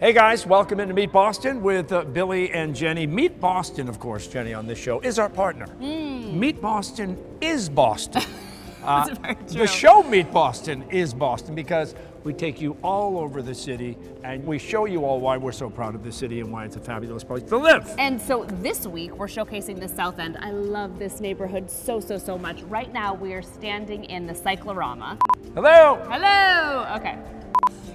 Hey guys, welcome into Meet Boston with Billy and Jenny. Meet Boston, of course, Jenny, on this show, is our partner. Meet Boston is Boston. That's very true. The show Meet Boston is Boston because we take you all over the city and we show you all why we're so proud of the city and why it's a fabulous place to live. And so this week we're showcasing the South End. I love this neighborhood so much. Right now we are standing in the Cyclorama. Hello! Hello! Okay.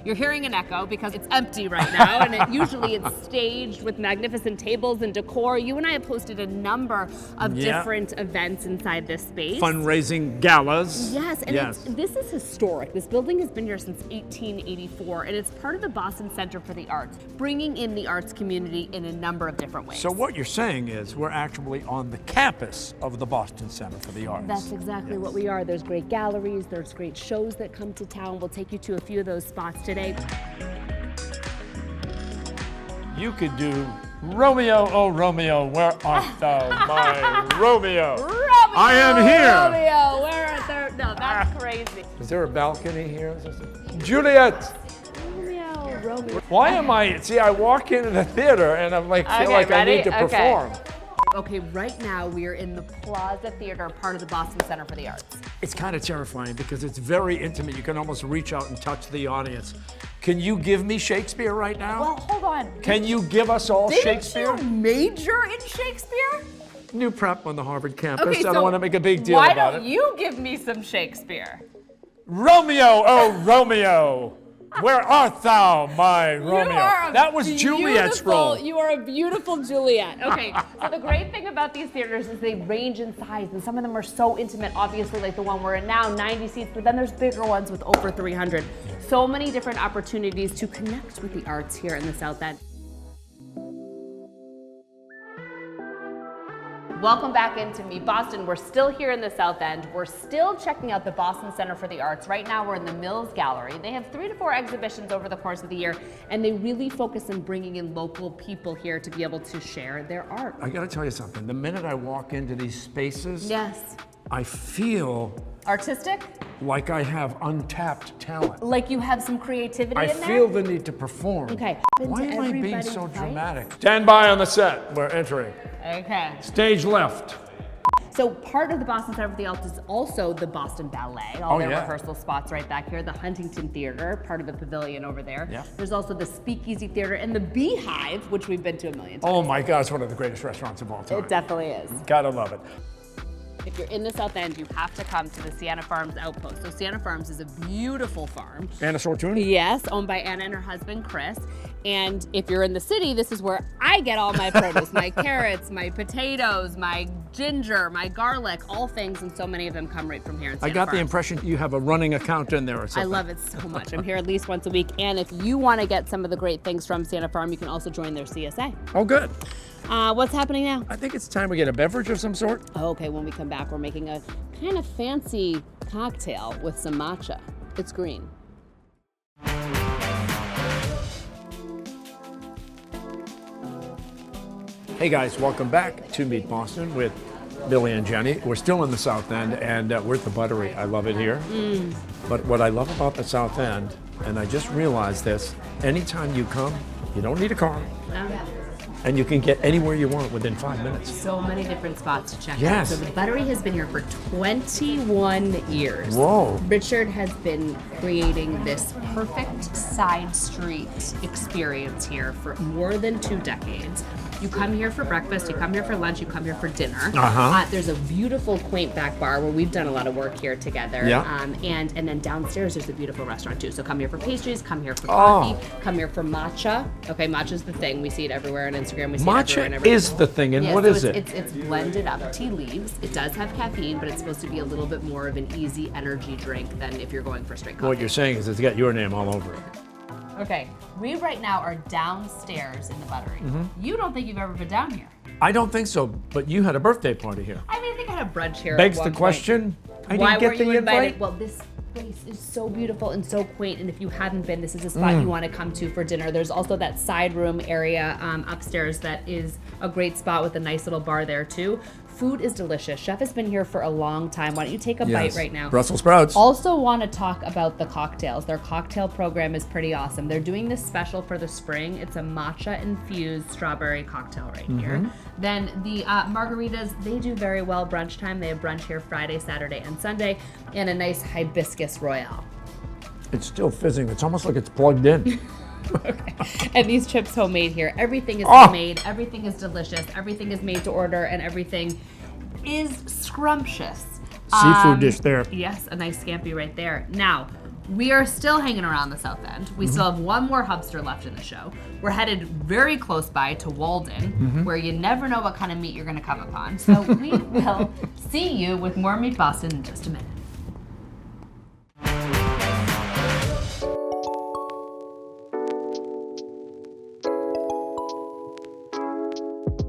You're hearing an echo because it's empty right now, and usually it's staged with magnificent tables and decor. You and I have posted a number of different events inside this space. Fundraising galas. Yes, and this is historic. This building has been here since 1884, and it's part of the Boston Center for the Arts, bringing in the arts community in a number of different ways. So what you're saying is we're actually on the campus of the Boston Center for the Arts. That's exactly what we are. There's great galleries, there's great shows that come to town. We'll take you to a few of those spots today. You could do Romeo, oh Romeo, where art thou, my Romeo? Romeo, I am here. Romeo, where art thou? No, that's crazy. Is there a balcony here? Juliet. Romeo. Why am I? See, I walk into the theater and I'm like, feel like ready? I need to perform. Okay, right now we are in the Plaza Theater, part of the Boston Center for the Arts. It's kind of terrifying because it's very intimate. You can almost reach out and touch the audience. Can you give me Shakespeare right now? Well, hold on. Can you give us all Shakespeare? Didn't you major in Shakespeare? New prep on the Harvard campus. Okay, I don't want to make a big deal why about don't it. you give me some Shakespeare? Romeo, oh Romeo, where art thou, my Romeo? That was Juliet's role. You are a beautiful Juliet. Okay, so the great thing about these theaters is they range in size, and some of them are so intimate, obviously, like the one we're in now, 90 seats, but then there's bigger ones with over 300. So many different opportunities to connect with the arts here in the South End. Welcome back into Meet Boston. We're still here in the South End. We're still checking out the Boston Center for the Arts. Right now we're in the Mills Gallery. They have 3 to 4 exhibitions over the course of the year, and they really focus on bringing in local people here to be able to share their art. I gotta tell you something. The minute I walk into these spaces, Yes. I feel Artistic? like I have untapped talent. Like you have some creativity I in there? feel the need to perform. Okay. Why am I being Everybody so fights? dramatic? Stand by on the set. We're entering. Okay. Stage left. So part of the Boston Center for the Arts is also the Boston Ballet, all their rehearsal spots right back here, the Huntington Theater, part of the pavilion over there. Yeah. There's also the Speakeasy Theater and the Beehive, which we've been to a million times. Oh my God, it's one of the greatest restaurants of all time. It definitely is. Gotta love it. If you're in the South End, you have to come to the Sienna Farms outpost. So Sienna Farms is a beautiful farm. Anna Sortune? Yes, owned by Anna and her husband, Chris. And if you're in the city, this is where I get all my produce, my carrots, my potatoes, my ginger, my garlic, all things, and so many of them come right from here in Sienna I got the Farms. impression you have a running account in there or something. I love it so much. I'm here at least once a week. And if you want to get some of the great things from Sienna Farm, you can also join their CSA. Oh, good. What's happening now? I think it's time we get a beverage of some sort. Okay, when we come back, we're making a kind of fancy cocktail with some matcha. It's green. Hey guys, welcome back to Meet Boston with Billy and Jenny. We're still in the South End and we're at the Buttery. I love it here. But what I love about the South End, and I just realized this, anytime you come, you don't need a car. And you can get anywhere you want within 5 minutes. So many different spots to check Yes. out. So the Buttery has been here for 21 years. Whoa. Richard has been creating this perfect side street experience here for more than 2 decades. You come here for breakfast, you come here for lunch, you come here for dinner. There's a beautiful, quaint back bar where we've done a lot of work here together. Yeah. And then downstairs there's a beautiful restaurant too. So come here for pastries, come here for coffee, come here for matcha. Okay, matcha's the thing. We see it everywhere on Instagram. We see it everywhere and Matcha everywhere. is the thing, and Yeah, what so is it? It's blended up tea leaves. It does have caffeine, but it's supposed to be a little bit more of an easy energy drink than if you're going for straight coffee. What you're saying is it's got your name all over it. Okay, we right now are downstairs in the Buttery. You don't think you've ever been down here? I don't think so, but you had a birthday party here. I mean, I think I had a brunch here. Begs at the one question, I Why didn't get were the you invited? invite? Well, this place is so beautiful and so quaint, and if you haven't been, this is a spot you want to come to for dinner. There's also that side room area upstairs that is a great spot with a nice little bar there too. Food is delicious. Chef has been here for a long time. Why don't you take a bite right now? Brussels sprouts. Also want to talk about the cocktails. Their cocktail program is pretty awesome. They're doing this special for the spring. It's a matcha-infused strawberry cocktail right here. Then the margaritas, they do very well brunch time. They have brunch here Friday, Saturday, and Sunday, and a nice hibiscus royale. It's still fizzing. It's almost like it's plugged in. Okay. And these chips homemade here. Everything is homemade, everything is delicious, everything is made to order, and everything is scrumptious. Seafood dish there. Yes, a nice scampi right there. Now, we are still hanging around the South End. We still have one more hubster left in the show. We're headed very close by to Walden, where you never know what kind of meat you're going to come upon. So we will see you with more Meat Boston in just a minute.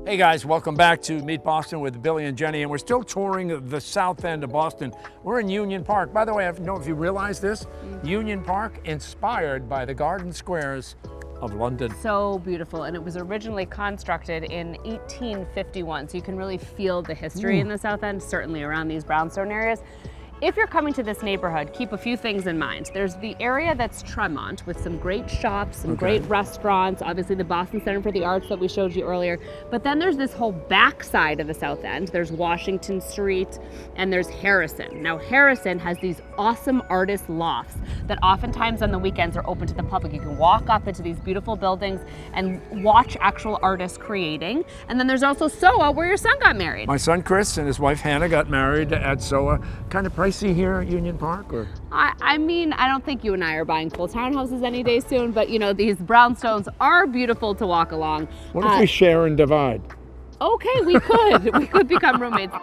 Hey guys, welcome back to Meet Boston with Billy and Jenny, and we're still touring the south end of Boston. We're in Union Park. By the way, I don't know if you realize this, Union Park inspired by the garden squares of London. So beautiful, and it was originally constructed in 1851, so you can really feel the history in the South End, certainly around these brownstone areas. If you're coming to this neighborhood, keep a few things in mind. There's the area that's Tremont with some great shops, some great restaurants, obviously the Boston Center for the Arts that we showed you earlier. But then there's this whole back side of the South End. There's Washington Street and there's Harrison. Now Harrison has these awesome artist lofts that oftentimes on the weekends are open to the public. You can walk up into these beautiful buildings and watch actual artists creating. And then there's also SOA, where your son got married. My son Chris and his wife Hannah got married at SOA. Kind of pricey here at Union Park, or? I mean, I don't think you and I are buying full townhouses any day soon, but you know, these brownstones are beautiful to walk along. What if we share and divide? Okay, we could. We could become roommates.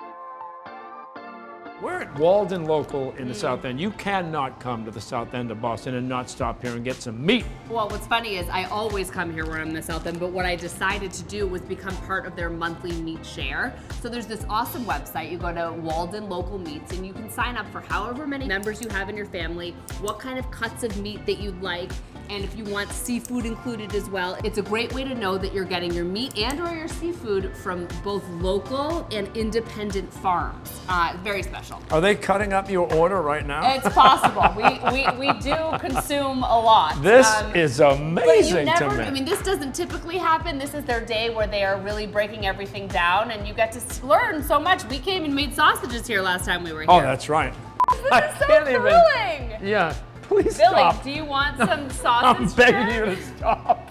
We're at Walden Local in the South End. You cannot come to the South End of Boston and not stop here and get some meat. Well, what's funny is I always come here when I'm in the South End, but what I decided to do was become part of their monthly meat share. So there's this awesome website. You go to Walden Local Meats and you can sign up for however many members you have in your family, what kind of cuts of meat that you'd like, and if you want seafood included as well. It's a great way to know that you're getting your meat and or your seafood from both local and independent farms. Very special. Are they cutting up your order right now? It's possible. We do consume a lot. This is amazing but you never, to me. I mean, this doesn't typically happen. This is their day where they are really breaking everything down, and you get to learn so much. We came and made sausages here last time we were here. Oh, that's right. This is so thrilling. Yeah, please Billy, stop. do you want some sausage? I'm begging you to stop.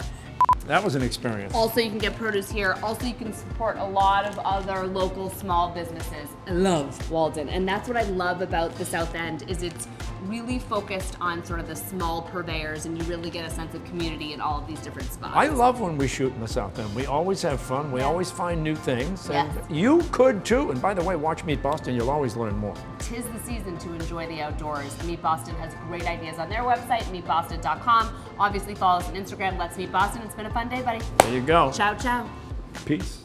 That was an experience. Also, you can get produce here. Also, you can support a lot of other local small businesses. I love Walden, and that's what I love about the South End is it's really focused on sort of the small purveyors, and you really get a sense of community in all of these different spots. I love when we shoot in the South End. We always have fun. We always find new things. And Yes. you could too. And by the way, watch Meet Boston. You'll always learn more. 'Tis the season to enjoy the outdoors. Meat Boston has great ideas on their website, meatboston.com. Obviously, follow us on Instagram. Let's Meet Boston. It's been a fun day, buddy. There you go. Ciao, ciao. Peace.